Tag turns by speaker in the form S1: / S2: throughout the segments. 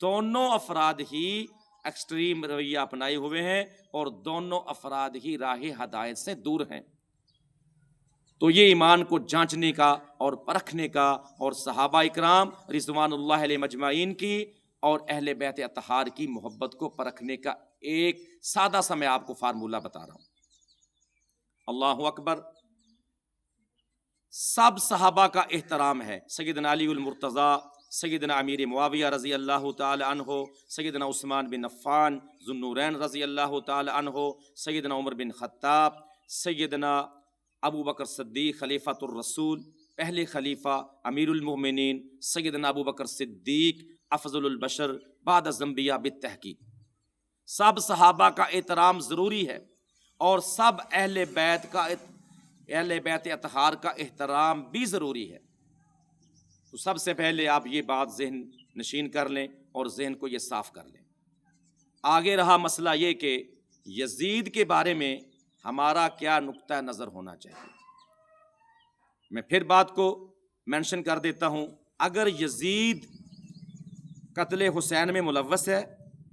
S1: دونوں افراد ہی ایکسٹریم رویہ اپنائے ہوئے ہیں اور دونوں افراد ہی راہ ہدایت سے دور ہیں۔ تو یہ ایمان کو جانچنے کا اور پرکھنے کا، اور صحابہ اکرام رضوان اللہ علیہ مجمعین کی اور اہل بیت اطہار کی محبت کو پرکھنے کا ایک سادہ سا میں آپ کو فارمولہ بتا رہا ہوں۔ اللہ اکبر۔ سب صحابہ کا احترام ہے، سیدنا علی المرتضیٰ، سیدنا امیر معاویہ رضی اللہ تعالی عنہ، سیدنا عثمان بن عفان ذو النورین رضی اللہ تعالی عنہ، سیدنا عمر بن خطاب، سیدنا ابو بکر صدیق خلیفۃ الرسول، پہلے خلیفہ امیر المومنین، سیدنا ابو بکر صدیق افضل البشر بعد الانبیاء بالتحقیق۔ سب صحابہ کا احترام ضروری ہے، اور سب اہل بیت اطہار کا احترام بھی ضروری ہے۔ تو سب سے پہلے آپ یہ بات ذہن نشین کر لیں اور ذہن کو یہ صاف کر لیں۔ آگے رہا مسئلہ یہ کہ یزید کے بارے میں ہمارا کیا نقطہ نظر ہونا چاہیے۔ میں پھر بات کو مینشن کر دیتا ہوں، اگر یزید قتل حسین میں ملوث ہے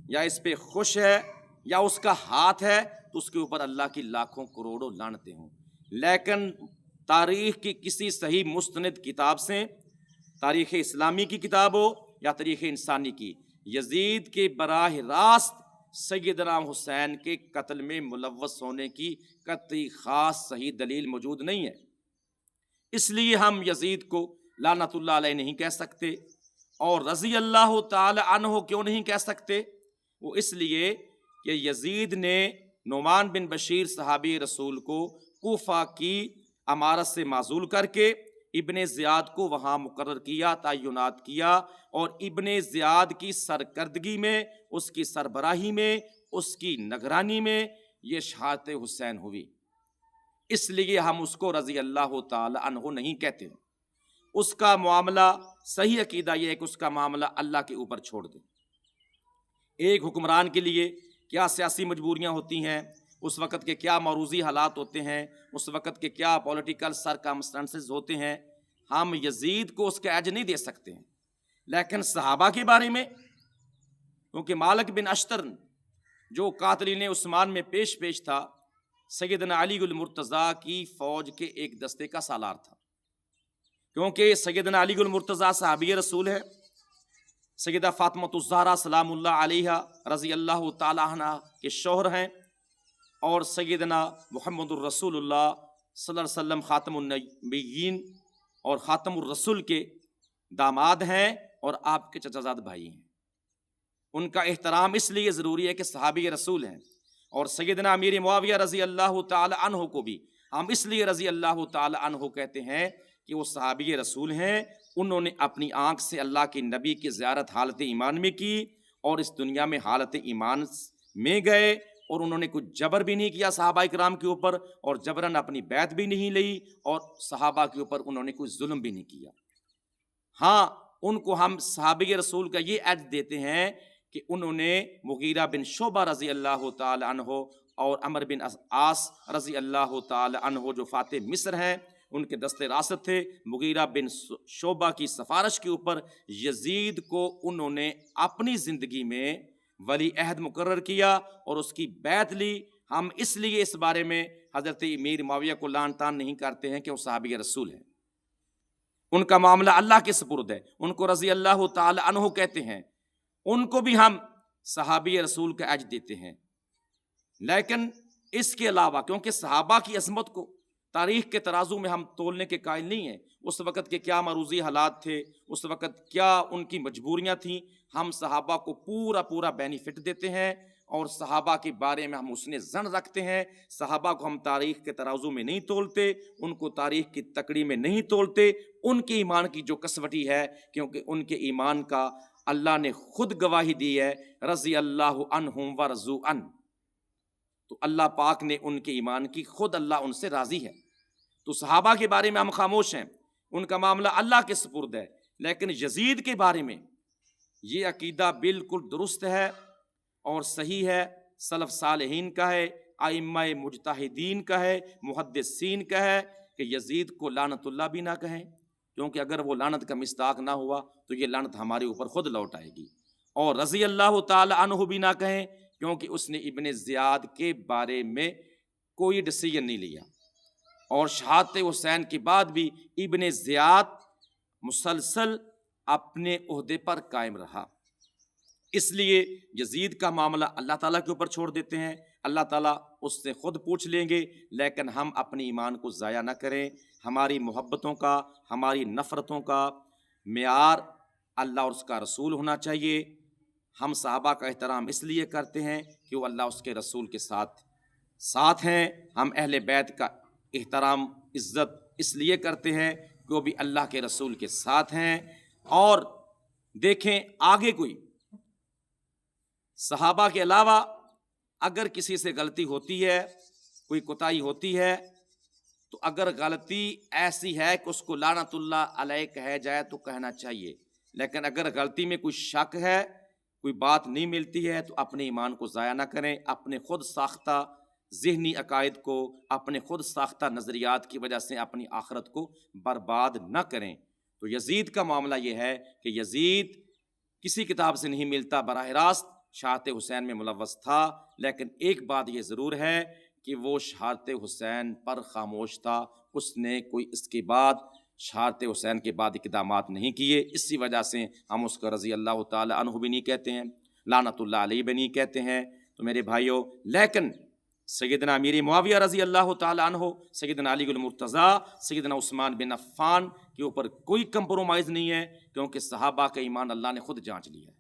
S1: یا اس پہ خوش ہے یا اس کا ہاتھ ہے تو اس کے اوپر اللہ کی لاکھوں کروڑوں لعنتیں ہوں، لیکن تاریخ کی کسی صحیح مستند کتاب سے، تاریخ اسلامی کی کتاب ہو یا تاریخ انسانی کی، یزید کے براہ راست سیدنا حسین کے قتل میں ملوث ہونے کی قطعی خاص صحیح دلیل موجود نہیں ہے۔ اس لیے ہم یزید کو لعنت اللہ علیہ نہیں کہہ سکتے، اور رضی اللہ تعالی عنہ کیوں نہیں کہہ سکتے؟ وہ اس لیے کہ یزید نے نعمان بن بشیر صحابی رسول کو کوفہ کی امارت سے معزول کر کے ابن زیاد کو وہاں مقرر کیا، تعینات کیا، اور ابن زیاد کی سرکردگی میں، اس کی سربراہی میں، اس کی نگرانی میں یہ شہادت حسین ہوئی۔ اس لیے ہم اس کو رضی اللہ تعالی عنہ نہیں کہتے۔ اس کا معاملہ، صحیح عقیدہ یہ ہے کہ اس کا معاملہ اللہ کے اوپر چھوڑ دیں۔ ایک حکمران کے لیے کیا سیاسی مجبوریاں ہوتی ہیں، اس وقت کے کیا معروضی حالات ہوتے ہیں، اس وقت کے کیا پولیٹیکل سرکمسٹانسز ہوتے ہیں، ہم یزید کو اس کا ایج نہیں دے سکتے ہیں۔ لیکن صحابہ کے بارے میں، کیونکہ مالک بن اشتر جو قاتلین عثمان میں پیش تھا، سیدنا علی المرتضیٰ کی فوج کے ایک دستے کا سالار تھا، کیونکہ سیدنا علی المرتضیٰ صحابی رسول ہے، سیدہ فاطمہ الزہرا سلام اللہ علیہا رضی اللہ تعالی عنہ کے شوہر ہیں، اور سیدنا محمد الرسول اللہ صلی اللہ علیہ وسلم خاتم النبیین اور خاتم الرسول کے داماد ہیں، اور آپ کے چچا زاد بھائی ہیں۔ ان کا احترام اس لیے ضروری ہے کہ صحابی رسول ہیں، اور سیدنا امیر معاویہ رضی اللہ تعالی عنہ کو بھی ہم اس لیے رضی اللہ تعالی عنہ کہتے ہیں کہ وہ صحابی رسول ہیں۔ انہوں نے اپنی آنکھ سے اللہ کے نبی کی زیارت حالت ایمان میں کی، اور اس دنیا میں حالت ایمان میں گئے، اور انہوں نے کچھ جبر بھی نہیں کیا صحابہ اکرام کے اوپر، اور جبراً اپنی بیعت بھی نہیں لی، اور صحابہ کے اوپر انہوں نے کوئی ظلم بھی نہیں کیا۔ ہاں، ان کو ہم صحابی رسول کا یہ ایج دیتے ہیں کہ انہوں نے مغیرہ بن شعبہ رضی اللہ تعالی عنہ اور عمر بن عاص رضی اللہ تعالی عنہ جو فاتح مصر ہیں، ان کے دست راست تھے، مغیرہ بن شعبہ کی سفارش کے اوپر یزید کو انہوں نے اپنی زندگی میں ولی عہد مقرر کیا اور اس کی بیعت لی۔ ہم اس لیے اس بارے میں حضرت امیر معاویہ کو لعن طعن نہیں کرتے ہیں کہ وہ صحابی رسول ہیں، ان کا معاملہ اللہ کے سپرد ہے، ان کو رضی اللہ تعالی عنہ کہتے ہیں، ان کو بھی ہم صحابی رسول کا ایج دیتے ہیں۔ لیکن اس کے علاوہ، کیونکہ صحابہ کی عظمت کو تاریخ کے ترازو میں ہم تولنے کے قائل نہیں ہیں، اس وقت کے کیا معروضی حالات تھے، اس وقت کیا ان کی مجبوریاں تھیں، ہم صحابہ کو پورا بینیفٹ دیتے ہیں، اور صحابہ کے بارے میں ہم حسن ظن رکھتے ہیں۔ صحابہ کو ہم تاریخ کے ترازو میں نہیں تولتے، ان کو تاریخ کی تکڑی میں نہیں تولتے، ان کے ایمان کی جو کسوٹی ہے، کیونکہ ان کے ایمان کا اللہ نے خود گواہی دی ہے، رضی اللہ عنہم ورضوا عنہ، تو اللہ پاک نے ان کے ایمان کی خود اللہ ان سے راضی ہے۔ تو صحابہ کے بارے میں ہم خاموش ہیں، ان کا معاملہ اللہ کے سپرد ہے۔ لیکن یزید کے بارے میں یہ عقیدہ بالکل درست ہے اور صحیح ہے، سلف صالحین کا ہے، ائمہ مجتہدین کا ہے، محدثین کا ہے کہ یزید کو لعنت اللہ بھی نہ کہیں، کیونکہ اگر وہ لعنت کا مصداق نہ ہوا تو یہ لعنت ہمارے اوپر خود لوٹ آئے گی۔ اور رضی اللہ تعالی عنہ بھی نہ کہیں، کیونکہ اس نے ابن زیاد کے بارے میں کوئی ڈیسیژن نہیں لیا، اور شہادت حسین کے بعد بھی ابن زیاد مسلسل اپنے عہدے پر قائم رہا۔ اس لیے یزید کا معاملہ اللہ تعالیٰ کے اوپر چھوڑ دیتے ہیں، اللہ تعالیٰ اس سے خود پوچھ لیں گے، لیکن ہم اپنے ایمان کو ضائع نہ کریں۔ ہماری محبتوں کا، ہماری نفرتوں کا معیار اللہ اور اس کا رسول ہونا چاہیے۔ ہم صحابہ کا احترام اس لیے کرتے ہیں کہ وہ اللہ اس کے رسول کے ساتھ ہیں۔ ہم اہل بیت کا احترام عزت اس لیے کرتے ہیں کہ وہ بھی اللہ کے رسول کے ساتھ ہیں۔ اور دیکھیں آگے کوئی صحابہ کے علاوہ اگر کسی سے غلطی ہوتی ہے، کوئی کوتاہی ہوتی ہے، تو اگر غلطی ایسی ہے کہ اس کو لعنت اللہ علیہ کہا جائے تو کہنا چاہیے، لیکن اگر غلطی میں کوئی شک ہے، کوئی بات نہیں ملتی ہے، تو اپنے ایمان کو ضائع نہ کریں، اپنے خود ساختہ ذہنی عقائد کو، اپنے خود ساختہ نظریات کی وجہ سے اپنی آخرت کو برباد نہ کریں۔ تو یزید کا معاملہ یہ ہے کہ یزید کسی کتاب سے نہیں ملتا، براہ راست شہادت حسین میں ملوث تھا، لیکن ایک بات یہ ضرور ہے کہ وہ شہادت حسین پر خاموش تھا، اس نے کوئی اس کے بعد شہادت حسین کے بعد اقدامات نہیں کیے۔ اسی وجہ سے ہم اس کو رضی اللہ تعالی عنہ بھی نہیں کہتے ہیں، لعنت اللہ علیہ بھی نہیں کہتے ہیں۔ تو میرے بھائیوں، لیکن سیدنا امیر معاویہ رضی اللہ تعالی عنہ، سیدنا علی المرتضیٰ، سیدنا عثمان بن عفان کے اوپر کوئی کمپرومائز نہیں ہے، کیونکہ صحابہ کا ایمان اللہ نے خود جانچ لیا ہے،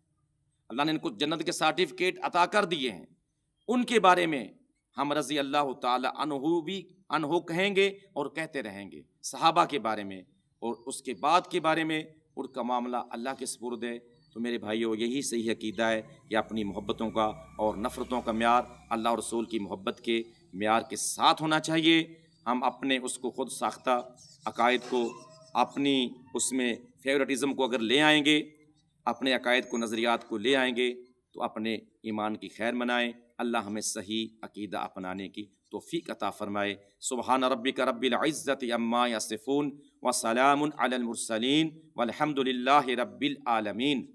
S1: اللہ نے ان کو جنت کے سرٹیفکیٹ عطا کر دیے ہیں۔ ان کے بارے میں ہم رضی اللہ تعالی عنہ کہیں گے اور کہتے رہیں گے، صحابہ کے بارے میں اور اس کے بعد کے بارے میں ان کا معاملہ اللہ کے سپرد ہے۔ تو میرے بھائیوں، یہی صحیح عقیدہ ہے کہ اپنی محبتوں کا اور نفرتوں کا معیار اللہ اور رسول کی محبت کے معیار کے ساتھ ہونا چاہیے۔ ہم اپنے اس کو خود ساختہ عقائد کو، اپنی اس میں فیورٹزم کو اگر لے آئیں گے، اپنے عقائد کو، نظریات کو لے آئیں گے، تو اپنے ایمان کی خیر منائیں۔ اللہ ہمیں صحیح عقیدہ اپنانے کی توفیق عطا فرمائے۔ سبحان ربک رب العزت عما یصفون وسلام علی المرسلین والحمد للہ رب العالمین۔